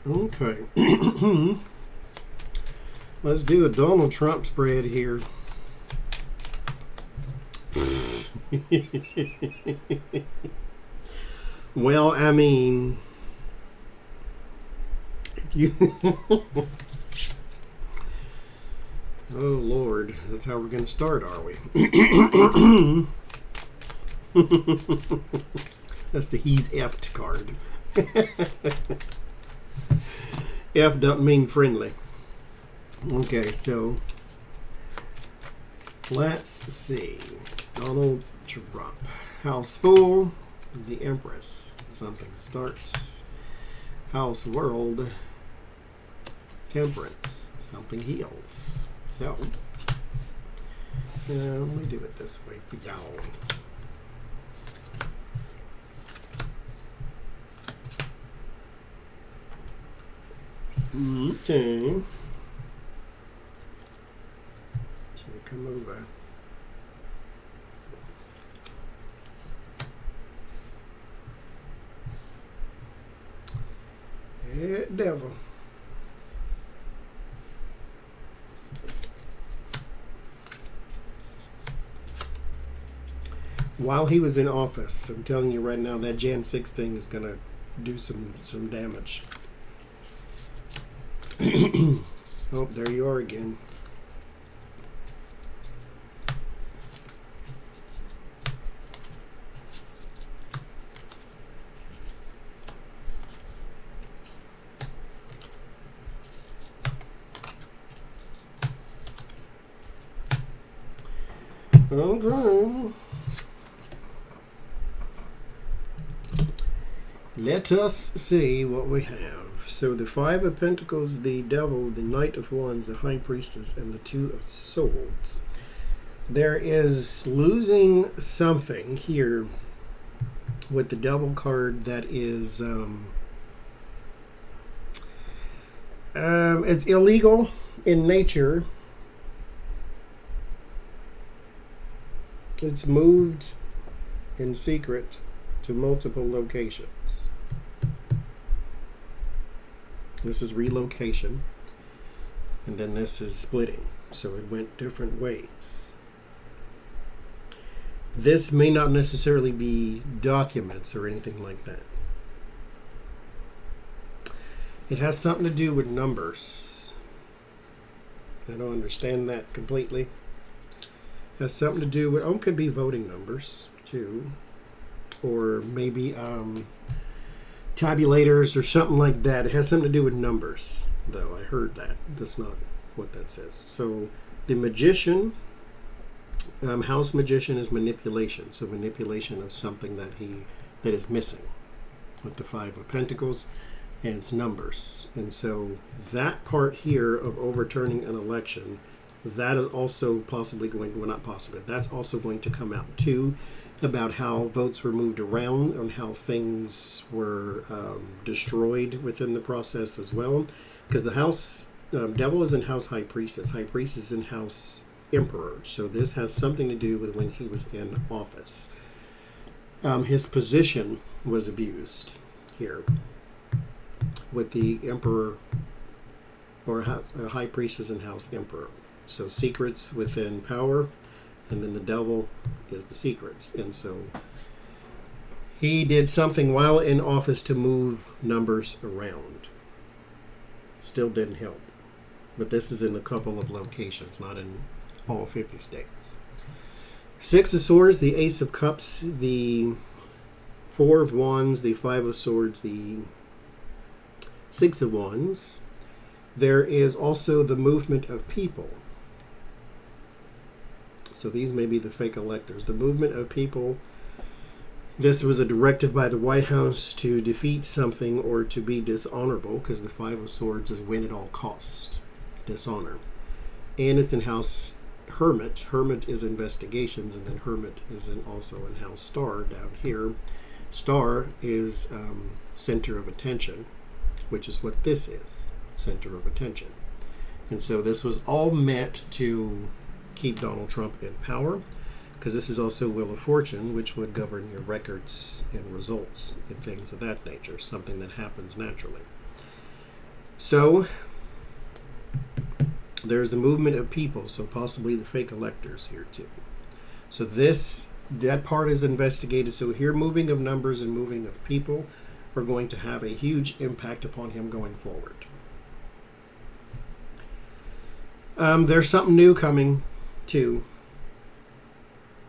Okay. Let's do a Donald Trump spread here. Well, I mean, you. Oh, Lord. That's how we're going to start, are we? That's the he's effed card. F doesn't mean friendly. Okay, so let's see. Donald Trump. House full. The Empress. Something starts. House world. Temperance. Something heals. So, let me do it this way for y'all. Okay. Should we come over? Yeah, devil. While he was in office, I'm telling you right now, that Jan 6 thing is going to do some damage. Oh, there you are again. Okay. Let us see what we have. So the Five of Pentacles, the Devil, the Knight of Wands, the High Priestess, and the Two of Swords. There is losing something here with the Devil card that is it's illegal in nature. It's moved in secret to multiple locations. This is relocation, and then this is splitting, so it went different ways. This may not necessarily be documents or anything like that. It has something to do with numbers. I don't understand that completely. It has something to do with, it could be voting numbers too, or maybe tabulators or something like that. It has something to do with numbers, though. I heard that. That's not what that says. So the magician, house magician, is manipulation. So manipulation of something that is missing with the Five of Pentacles, and it's numbers. And so that part here of overturning an election, that is also possibly going, well, not possibly, that's also going to come out too, about how votes were moved around and how things were destroyed within the process as well. Because the house, Devil is in house High Priestess. High Priestess is in house Emperor. So this has something to do with when he was in office. His position was abused here with the Emperor, or High Priestess in house Emperor. So secrets within power, and then the Devil is the secrets. And so he did something while in office to move numbers around. Still didn't help. But this is in a couple of locations, not in all 50 states. Six of Swords, the Ace of Cups, the Four of Wands, the Five of Swords, the Six of Wands. There is also the movement of people. So these may be the fake electors. The movement of people. This was a directive by the White House to defeat something or to be dishonorable, because the Five of Swords is win at all cost. Dishonor. And it's in house Hermit. Hermit is investigations, and then Hermit is also in house Star down here. Star is center of attention, which is what this is. Center of attention. And so this was all meant to keep Donald Trump in power, because this is also Wheel of Fortune, which would govern your records and results and things of that nature, something that happens naturally. So there's the movement of people, so possibly the fake electors here too. So that part is investigated. So here, moving of numbers and moving of people are going to have a huge impact upon him going forward. There's something new coming too.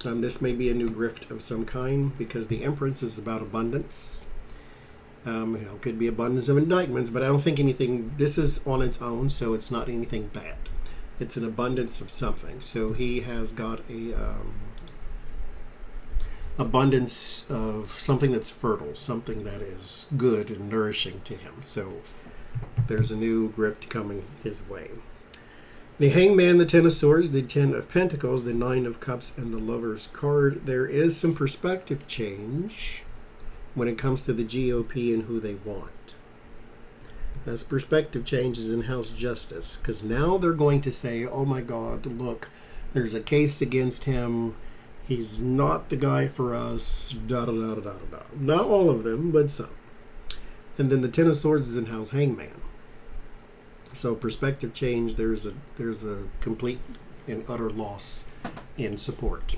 This may be a new grift of some kind, because the Empress is about abundance. It could be abundance of indictments, but I don't think anything, this is on its own, so it's not anything bad. It's an abundance of something. So he has got a abundance of something that's fertile, something that is good and nourishing to him. So there's a new grift coming his way. The Hangman, the Ten of Swords, the Ten of Pentacles, the Nine of Cups, and the Lover's card. There is some perspective change when it comes to the GOP and who they want. That's perspective changes in House Justice, because now they're going to say, oh my God, look, there's a case against him. He's not the guy for us, da-da-da-da-da-da. Not all of them, but some. And then the Ten of Swords is in House Hangman. So perspective change, there's a complete and utter loss in support.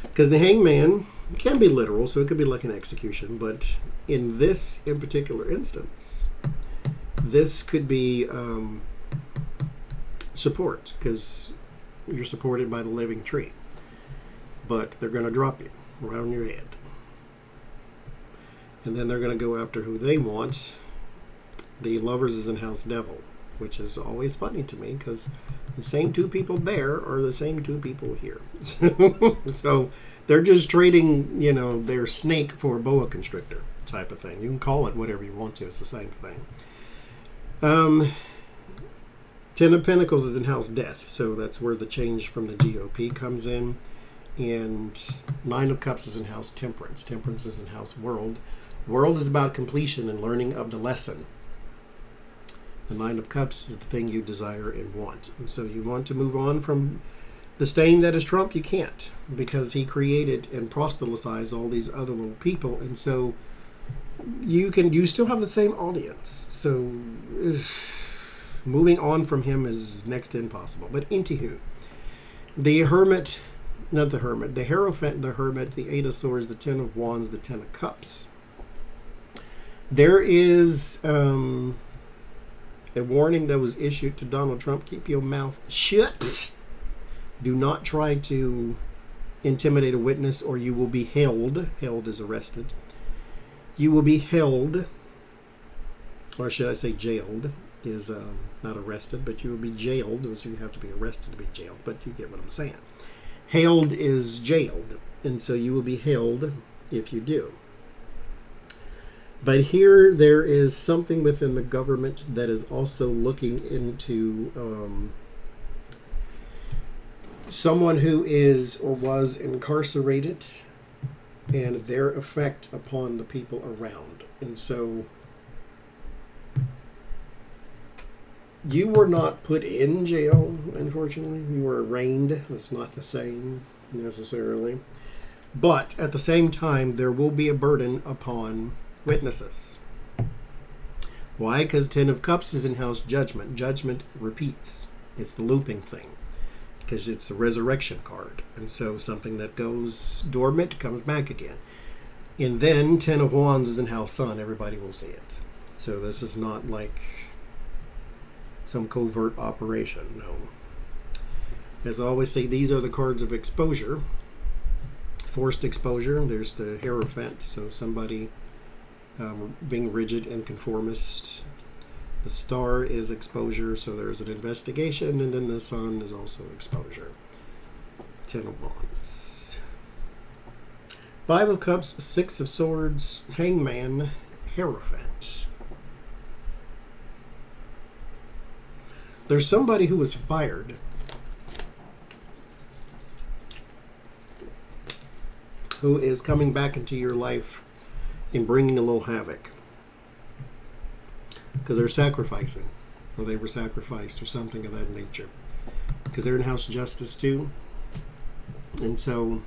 Because the Hangman can be literal, so it could be like an execution, but in this in particular instance, this could be support, because you're supported by the living tree. But they're going to drop you right on your head. And then they're going to go after who they want. The Lovers is in House Devil, which is always funny to me, because the same two people there are the same two people here. So they're just trading, their snake for a boa constrictor type of thing. You can call it whatever you want to. It's the same thing. Ten of Pentacles is in House Death, so that's where the change from the GOP comes in. And Nine of Cups is in House Temperance. Temperance is in House World. World is about completion and learning of the lesson. The Nine of Cups is the thing you desire and want. And so you want to move on from the stain that is Trump. You can't, because he created and proselytized all these other little people. And so you still have the same audience. So moving on from him is next to impossible. But anywho, the Hermit, not the Hermit, the Hierophant, the Hermit, the Eight of Swords, the Ten of Wands, the Ten of Cups. There is a warning that was issued to Donald Trump. Keep your mouth shut. Do not try to intimidate a witness, or you will be held. Held is arrested. You will be held, or should I say jailed, is not arrested, but you will be jailed. So you have to be arrested to be jailed, but you get what I'm saying. Held is jailed, and so you will be held if you do. But here there is something within the government that is also looking into someone who is or was incarcerated and their effect upon the people around. And so you were not put in jail, unfortunately. You were arraigned. That's not the same necessarily. But at the same time, there will be a burden upon witnesses. Why? Because Ten of Cups is in House Judgment. Judgment repeats. It's the looping thing, because it's a resurrection card. And so something that goes dormant comes back again. And then Ten of Wands is in House Sun. Everybody will see it. So this is not like some covert operation. No. As I always say, these are the cards of exposure. Forced exposure. There's the Hierophant. So somebody being rigid and conformist. The Star is exposure, so there's an investigation, and then the Sun is also exposure. Ten of Wands. Five of Cups, Six of Swords, Hangman, Hierophant. There's somebody who was fired who is coming back into your life and bringing a little havoc, because they're sacrificing, or they were sacrificed, or something of that nature, because they're in House Justice too. And so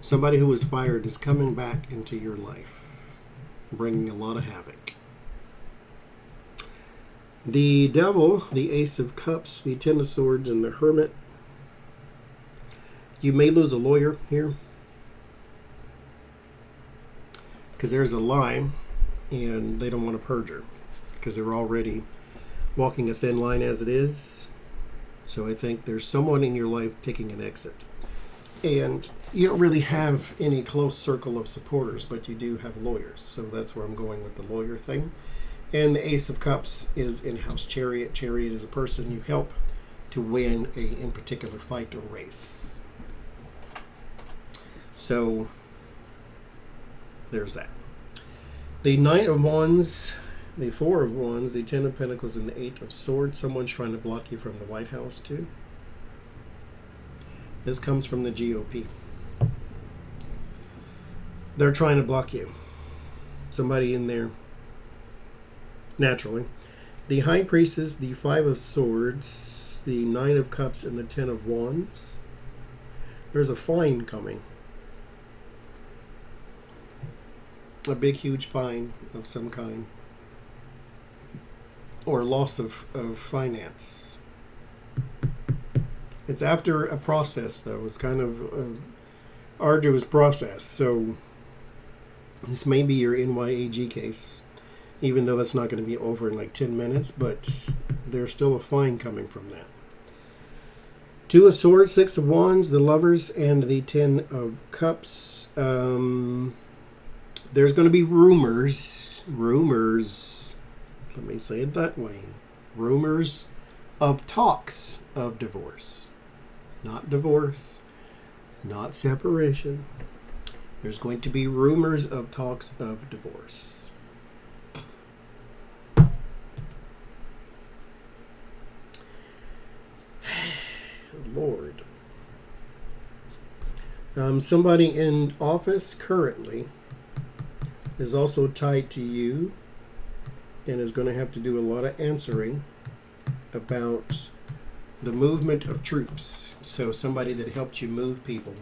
somebody who was fired is coming back into your life, bringing a lot of havoc. The devil, the ace of cups, the 10 of swords, and the hermit. You may lose a lawyer here because there's a lie and they don't want to perjure because they're already walking a thin line as it is. So I think there's someone in your life taking an exit. And you don't really have any close circle of supporters, but you do have lawyers. So that's where I'm going with the lawyer thing. And the Ace of Cups is in-house Chariot. Chariot is a person you help to win a in particular fight or race. So there's that. The Knight of Wands, the Four of Wands, the Ten of Pentacles, and the Eight of Swords. Someone's trying to block you from the White House too. This comes from the GOP. They're trying to block you. Somebody in there. Naturally. The High Priestess, the Five of Swords, the Nine of Cups, and the Ten of Wands. There's a fine coming. A big, huge fine of some kind. Or loss of finance. It's after a process, though. It's kind of an arduous process. So this may be your NYAG case, even though that's not going to be over in like 10 minutes, but there's still a fine coming from that. Two of Swords, Six of Wands, the Lovers, and the Ten of Cups. There's going to be rumors, let me say it that way, rumors of talks of divorce. Not divorce, not separation. There's going to be rumors of talks of divorce. Lord. Somebody in office currently is also tied to you and is going to have to do a lot of answering about the movement of troops. So somebody that helped you move people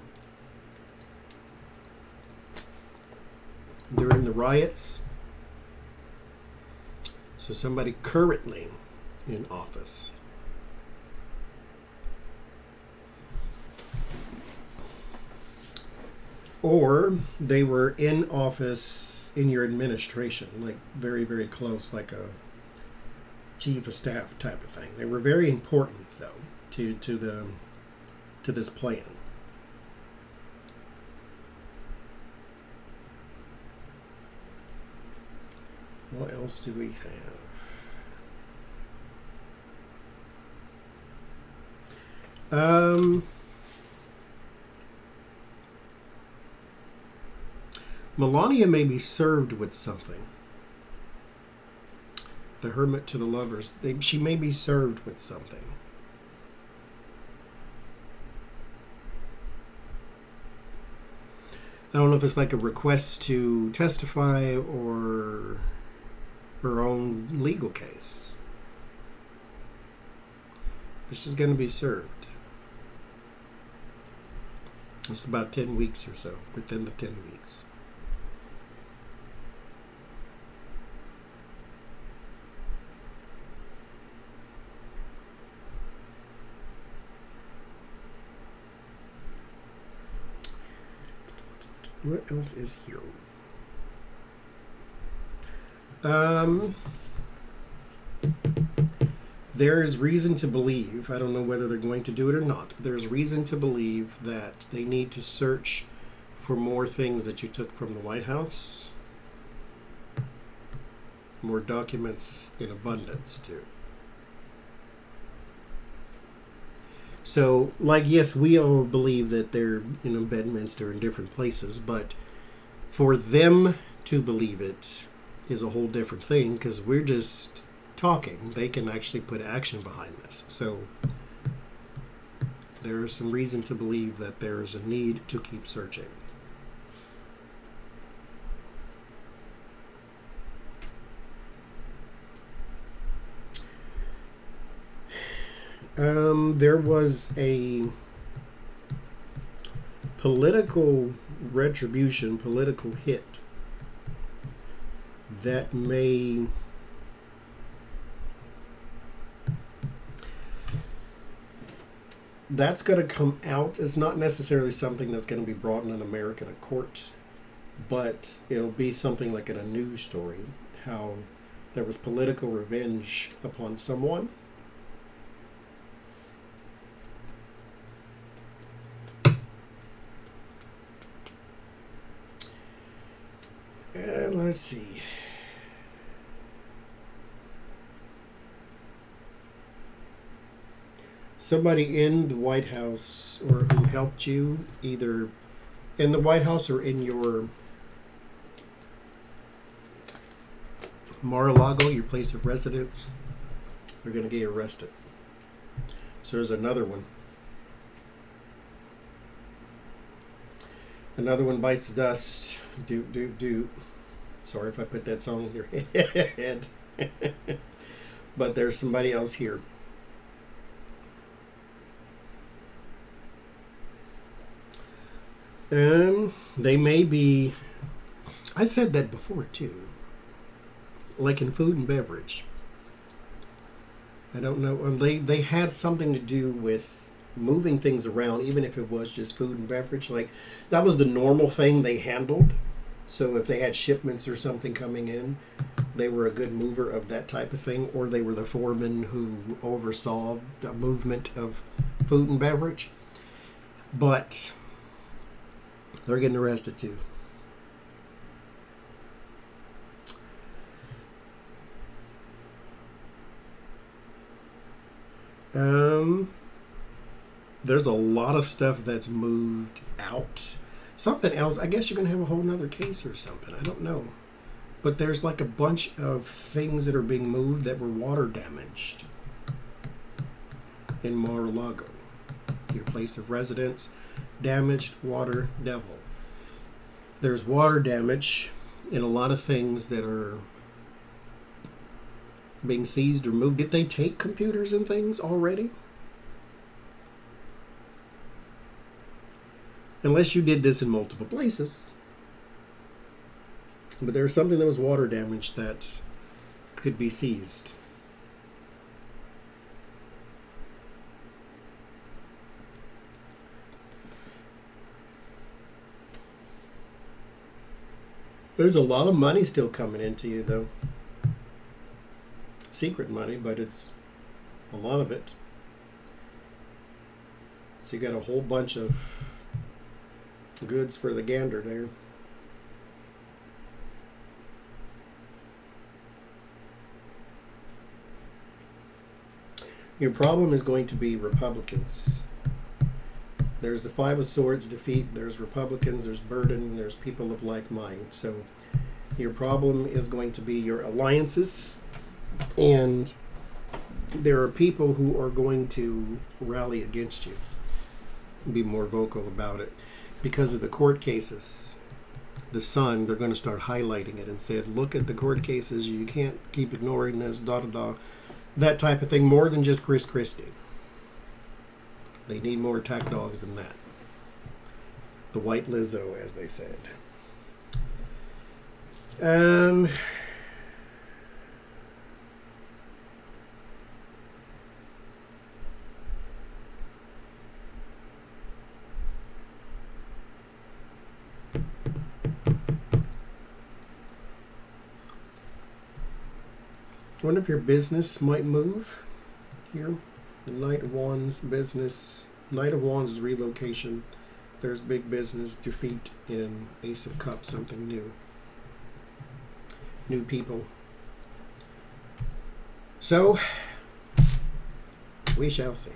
during the riots. So somebody currently in office. Or they were in office in your administration, like very, very close, like a chief of staff type of thing. They were very important, though, to this plan. What else do we have? Melania may be served with something. The Hermit to the Lovers. She may be served with something. I don't know if it's like a request to testify or her own legal case. But she's going to be served. It's about 10 weeks or so, within the 10 weeks. What else is here? There is reason to believe, I don't know whether they're going to do it or not, but there's reason to believe that they need to search for more things that you took from the White House. More documents in abundance, too. So, like, yes, we all believe that they're in Bedminster and different places, but for them to believe it is a whole different thing, because we're just talking. They can actually put action behind this. So, there is some reason to believe that there is a need to keep searching. There was a political retribution, political hit that may that's going to come out. It's not necessarily something that's going to be brought in an American court, but it'll be something like in a news story, how there was political revenge upon someone. And let's see. Somebody in the White House or who helped you, either in the White House or in your Mar-a-Lago, your place of residence, they're going to get arrested. So there's another one. Another one bites the dust. Doot, doot, doot. Sorry if I put that song in your head. But there's somebody else here. They may be, I said that before too, like in food and beverage. I don't know, they had something to do with moving things around, even if it was just food and beverage. Like, that was the normal thing they handled. So if they had shipments or something coming in, they were a good mover of that type of thing, or they were the foreman who oversaw the movement of food and beverage. But they're getting arrested too. There's a lot of stuff that's moved out. Something else, I guess you're going to have a whole nother case or something. I don't know. But there's like a bunch of things that are being moved that were water damaged in Mar-a-Lago. Your place of residence, damaged, water, devil. There's water damage in a lot of things that are being seized or moved. Did they take computers and things already? Unless you did this in multiple places. But there's something that was water damage that could be seized. There's a lot of money still coming into you, though. Secret money, but it's a lot of it. So you got a whole bunch of goods for the gander there. Your problem is going to be Republicans. There's the Five of Swords defeat, there's Republicans, there's burden, there's people of like mind. So your problem is going to be your alliances, and there are people who are going to rally against you, be more vocal about it. Because of the court cases, the Sun, they're going to start highlighting it and said, look at the court cases, you can't keep ignoring this, da-da-da. That type of thing, more than just Chris Christie. They need more attack dogs than that. The white Lizzo, as they said. I wonder if your business might move here. The Knight of Wands, business. Knight of Wands is relocation. There's big business, defeat in Ace of Cups, something new. New people. So, we shall see.